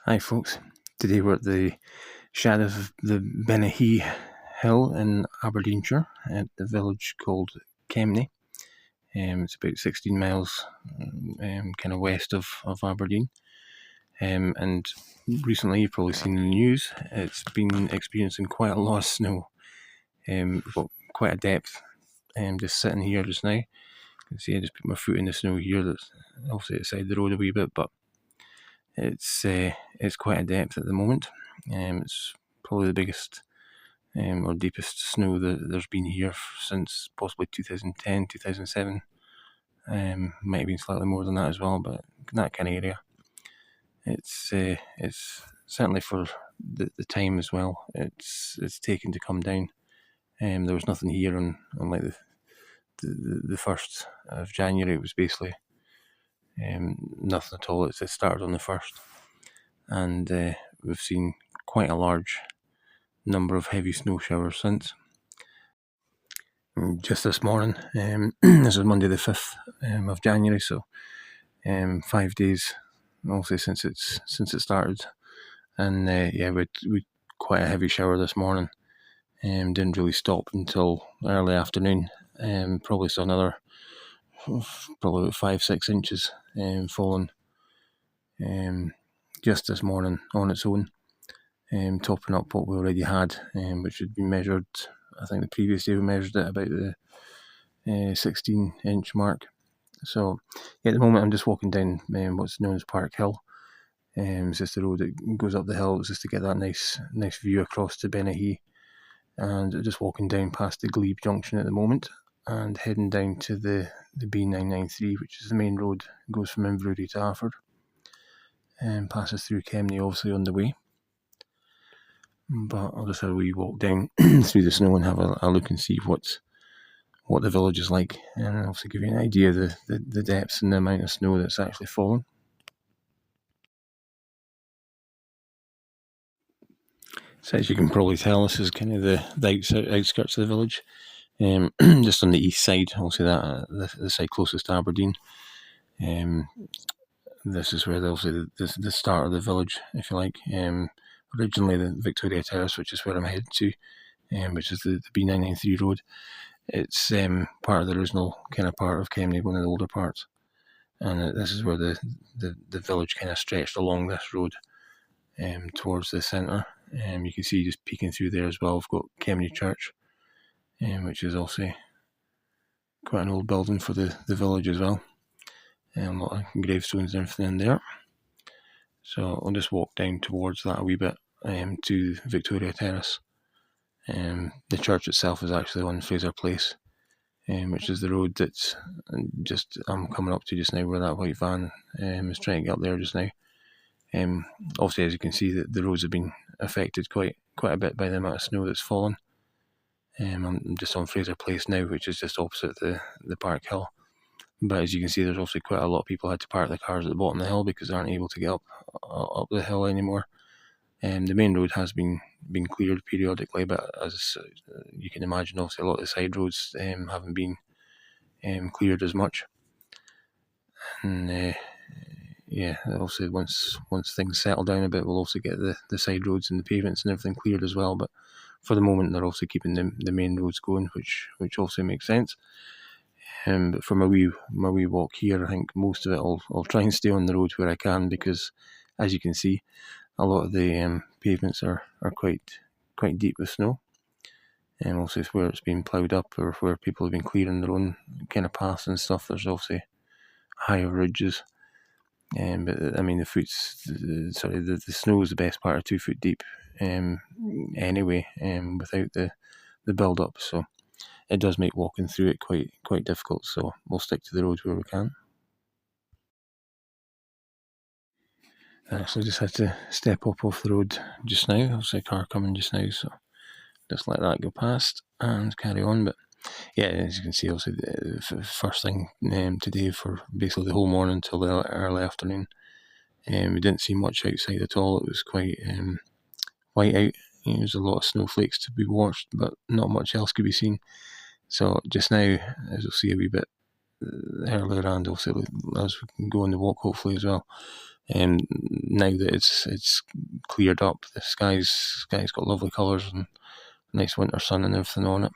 Hi folks, today we're at the shadow of the Benahee Hill in Aberdeenshire at the village called Kemnay. It's about 16 miles kind of west of Aberdeen, and recently you've probably seen in the news it's been experiencing quite a lot of snow. We've got quite a depth. Just sitting here just now, you can see I just put my foot in the snow here. That's obviously outside the road a wee bit, but it's quite a depth at the moment. It's probably the biggest or deepest snow that there's been here since possibly 2010, 2007. Might have been slightly more than that as well, but that kind of area. It's certainly for the time as well. It's taken to come down. There was nothing here on like the 1st of January. It was basically nothing at all. It started on the 1st, and we've seen quite a large number of heavy snow showers since. Just this morning, this is Monday the 5th of January, so 5 days obviously since it started, and we quite a heavy shower this morning. Didn't really stop until early afternoon. Probably saw another probably about 5-6 inches falling just this morning on its own, topping up what we already had, which had been measured. I think the previous day we measured it about the 16-inch mark. So at the moment I'm just walking down what's known as Park Hill. It's just the road that goes up the hill. It's just to get that nice view across to Benahee, and just walking down past the Glebe Junction at the moment and heading down to the B993, which is the main road. It goes from Inverurie to Afford and passes through Kemnay obviously on the way. But I'll just have a wee walk down through the snow and have a look and see what the village is like, and obviously give you an idea of the depths and the amount of snow that's actually fallen. So as you can probably tell, this is kind of the outskirts of the village, just on the east side. Obviously the side closest to Aberdeen. This is where obviously the start of the village, if you like. Originally the Victoria Terrace, which is where I'm headed to, which is the B993 road. It's part of the original kind of part of Kemnay, one of the older parts, and this is where the village kind of stretched along this road towards the centre. You can see just peeking through there as well, we've got Kemnay Church, which is also quite an old building for the village as well. A lot of gravestones and everything in there. So I'll just walk down towards that a wee bit to Victoria Terrace. The church itself is actually on Fraser Place, which is the road that's I'm coming up to just now, where that white van is trying to get up there just now. Obviously, as you can see, the roads have been affected quite a bit by the amount of snow that's fallen. I'm just on Fraser Place now, which is just opposite the Park Hill. But as you can see, there's obviously quite a lot of people had to park their cars at the bottom of the hill because they aren't able to get up the hill anymore. The main road has been cleared periodically, but as you can imagine, obviously a lot of the side roads haven't been cleared as much. And obviously once things settle down a bit, we'll also get the side roads and the pavements and everything cleared as well. But for the moment, they're also keeping the main roads going, which also makes sense. But for my wee walk here, I think most of it I'll try and stay on the road where I can, because as you can see, a lot of the pavements are quite deep with snow. And also where it's been ploughed up, or where people have been clearing their own kind of paths and stuff, there's obviously higher ridges. But I mean, the snow is the best part of 2 foot deep anyway, without the build up. So it does make walking through it quite difficult. So we'll stick to the road where we can. I actually just had to step up off the road just now. Obviously a car coming just now, so just let that go past and carry on. But yeah, as you can see, obviously the first thing today for basically the whole morning till the early afternoon, we didn't see much outside at all. It was quite white out. There was a lot of snowflakes to be watched, but not much else could be seen. So just now, as you'll see a wee bit earlier, and obviously as we can go on the walk hopefully as well, Now that it's cleared up, the sky's got lovely colours and nice winter sun and everything on it.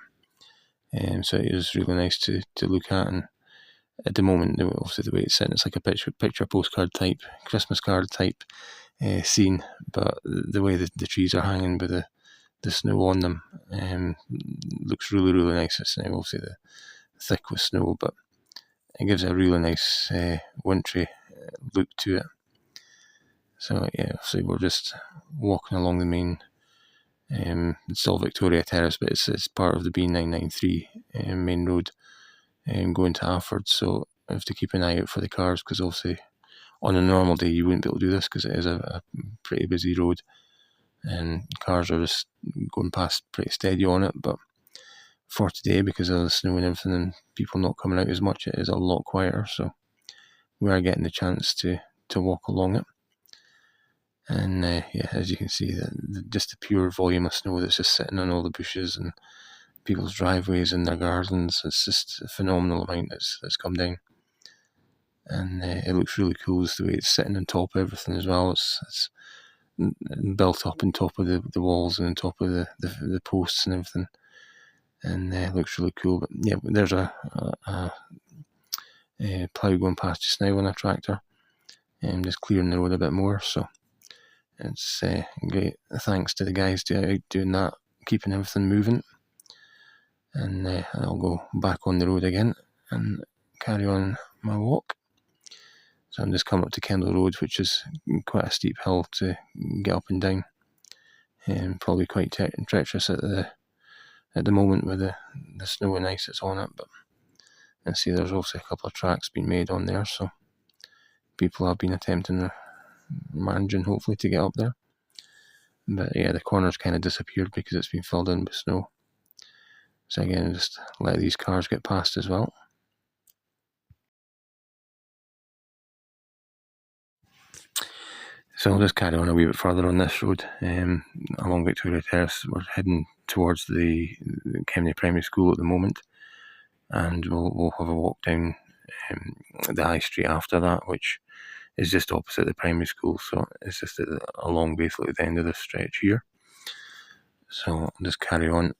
So it is really nice to look at. And at the moment, obviously the way it's sitting, it's like a picture postcard type, Christmas card type scene. But the way the trees are hanging with the snow on them looks really, really nice. It's now obviously thick with snow, but it gives a really nice wintry look to it. So yeah, so we're just walking along the main, it's still Victoria Terrace, but it's part of the B993 main road going to Afford. So I have to keep an eye out for the cars, because obviously on a normal day you wouldn't be able to do this, because it is a pretty busy road and cars are just going past pretty steady on it. But for today, because of the snow and everything and people not coming out as much, it is a lot quieter, so we are getting the chance to walk along it. And yeah, as you can see, just the pure volume of snow that's just sitting on all the bushes and people's driveways and their gardens, it's just a phenomenal amount that's come down. And it looks really cool, the way it's sitting on top of everything as well. It's built up on top of the walls and on top of the posts and everything, and it looks really cool. But yeah, there's a plough going past just now on a tractor, and just clearing the road a bit more. So it's great. Thanks to the guys out doing that, keeping everything moving. And I'll go back on the road again and carry on my walk. So I'm just coming up to Kendall Road, which is quite a steep hill to get up and down, and probably quite treacherous at the moment with the snow and ice that's on it. But I see there's also a couple of tracks being made on there, so people have been attempting managing hopefully to get up there. But yeah, the corner's kind of disappeared because it's been filled in with snow. So again, just let these cars get past as well. So I'll just carry on a wee bit further on this road, along Victoria Terrace. We're heading towards the Kemnay Primary School at the moment, and we'll have a walk down the high street after that, which is just opposite the primary school. So it's just along basically the end of this stretch here. So I'll just carry on,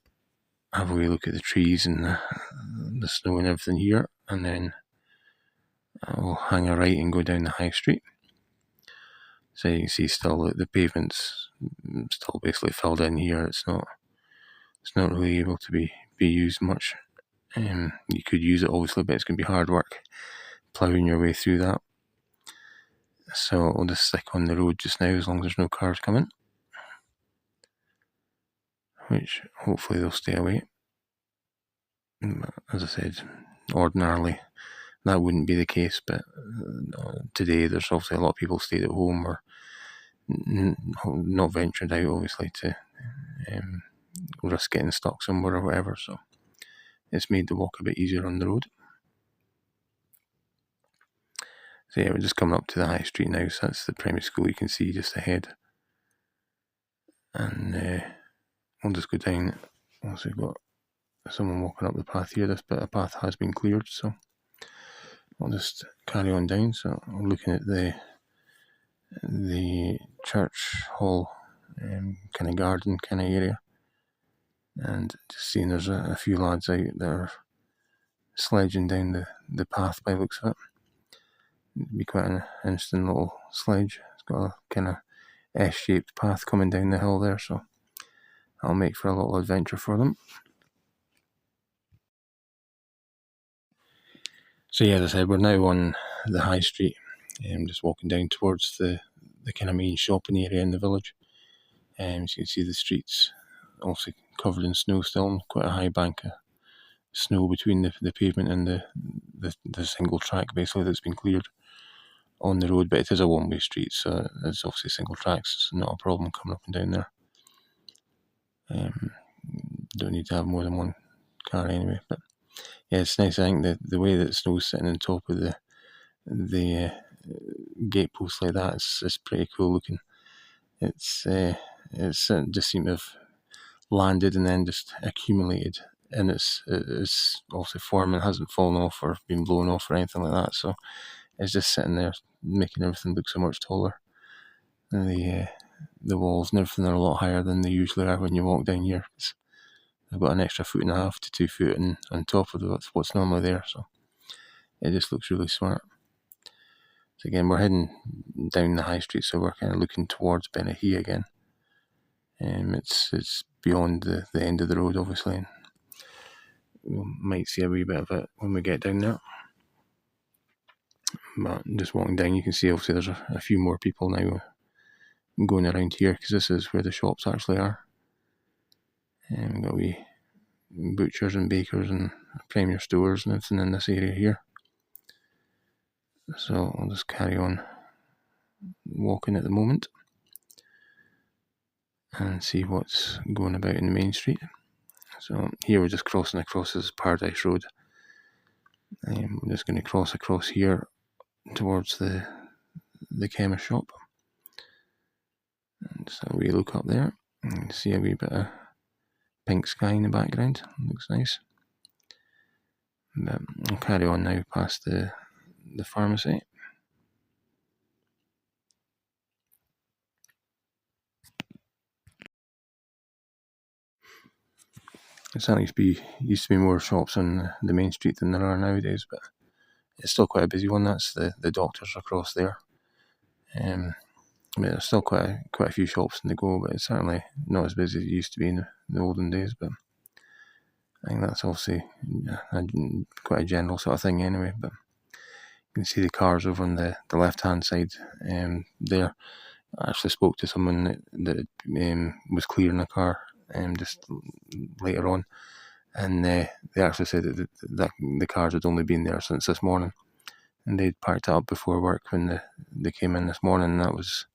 have a wee look at the trees and the snow and everything here, and then I'll hang a right and go down the high street. So you can see still the pavement's still basically filled in here. It's not really able to be used much. You could use it obviously, but it's going to be hard work ploughing your way through that. So I'll just stick on the road just now as long as there's no cars coming, which hopefully they'll stay away. As I said, ordinarily that wouldn't be the case, but today there's obviously a lot of people stayed at home or not ventured out obviously to risk getting stuck somewhere or whatever, so it's made the walk a bit easier on the road. So yeah, we're just coming up to the high street now, so that's the primary school you can see just ahead. And we'll just go down. Also got someone walking up the path here. This bit of path has been cleared, so I'll just carry on down. So I'm looking at the church hall kind of garden kind of area, and just seeing there's a few lads out that are sledging down the path by the looks of it. It'd be quite an interesting little sledge. It's got a kind of S-shaped path coming down the hill there, so I'll make for a little adventure for them. So yeah, as I said, we're now on the high street. I'm just walking down towards the kind of main shopping area in the village. As you can see, the streets also covered in snow still, quite a high bank of snow between the pavement and the single track basically that's been cleared on the road. But it is a one-way street, so it's obviously single tracks. It's not a problem coming up and down there. Don't need to have more than one car anyway. But yeah, it's nice. I think the way that snow's sitting on top of the gate post like that is pretty cool looking. It's just seemed to have landed and then just accumulated in its obviously form and hasn't fallen off or been blown off or anything like that. So is just sitting there, making everything look so much taller. And the walls and everything are a lot higher than they usually are when you walk down here. They've got an extra 1.5 to 2 foot on top of what's normally there, so it just looks really smart. So again, we're heading down the high street, so we're kind of looking towards Benahee again. It's beyond the end of the road, obviously, and we might see a wee bit of it when we get down there. But just walking down, you can see obviously there's a few more people now going around here, because this is where the shops actually are. And we've got wee butchers and bakers and premier stores and everything in this area here. So I'll just carry on walking at the moment and see what's going about in the main street. So here we're just crossing across this Paradise Road. I'm just going to cross across here towards the chemist shop. And so we look up there and see a wee bit of pink sky in the background. Looks nice. But I'll carry on now past the pharmacy. It certainly used to be more shops on the main street than there are nowadays, but it's still quite a busy one. That's the doctors across there. I mean, there's still quite a few shops in the go, but it's certainly not as busy as it used to be in the olden days. But I think that's obviously quite a general sort of thing anyway. But you can see the cars over on the left-hand side there. I actually spoke to someone that was clearing a car just later on, and they actually said that the cars had only been there since this morning, and they'd parked it up before work when they came in this morning, and that was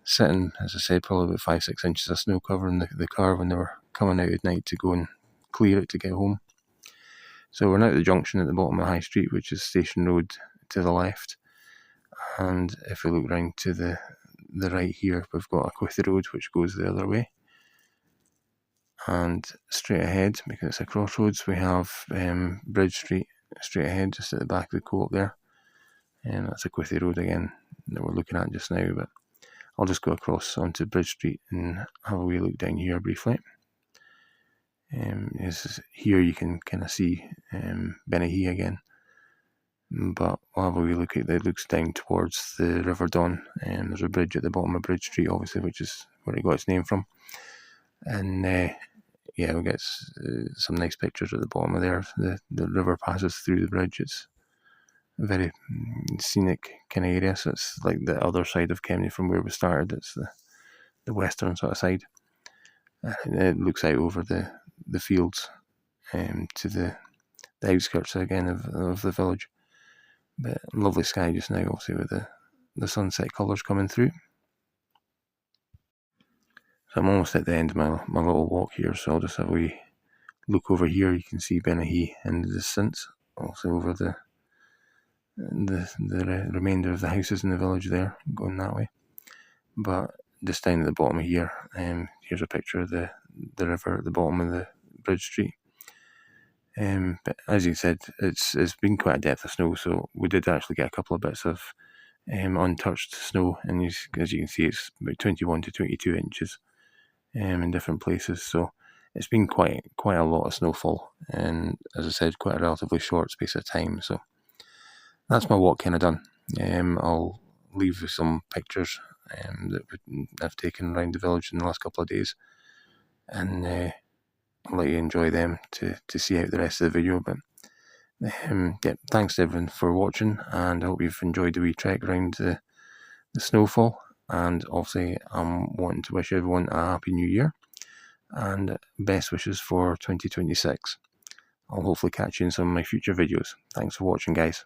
sitting, as I said, probably about 5-6 inches of snow covering the car when they were coming out at night to go and clear it to get home. So we're now at the junction at the bottom of High Street, which is Station Road to the left, and if we look round to the right here, we've got Aquithy Road, which goes the other way. And straight ahead, because it's a crossroads, we have Bridge Street straight ahead, just at the back of the co-op there. And that's Aquithy Road again that we're looking at just now. But I'll just go across onto Bridge Street and have a wee look down here briefly. Here you can kind of see Benahee again. But we'll have a wee look at it. It looks down towards the River Don. There's a bridge at the bottom of Bridge Street, obviously, which is where it got its name from. And we'll get some nice pictures at the bottom of there. The river passes through the bridge. It's a very scenic kind of area. So it's like the other side of Kemnay from where we started. It's the western sort of side. It looks out over the fields to the outskirts again of the village. But lovely sky just now, obviously, with the sunset colours coming through. So I'm almost at the end of my little walk here, so I'll just have a wee look over here. You can see Benahee in the distance, also over the remainder of the houses in the village there, going that way. But just down at the bottom of here, here's a picture of the river at the bottom of the Bridge Street. But as you said, it's been quite a depth of snow, so we did actually get a couple of bits of untouched snow, and as you can see, it's about 21 to 22 inches in different places. So it's been quite a lot of snowfall, and as I said, quite a relatively short space of time. So that's my walk kind of done. I'll leave with some pictures that I've taken around the village in the last couple of days, and I'll let you enjoy them to see out the rest of the video. But thanks to everyone for watching, and I hope you've enjoyed the wee trek around the snowfall. And obviously I'm wanting to wish everyone a happy new year and best wishes for 2026. I'll hopefully catch you in some of my future videos. Thanks for watching, guys.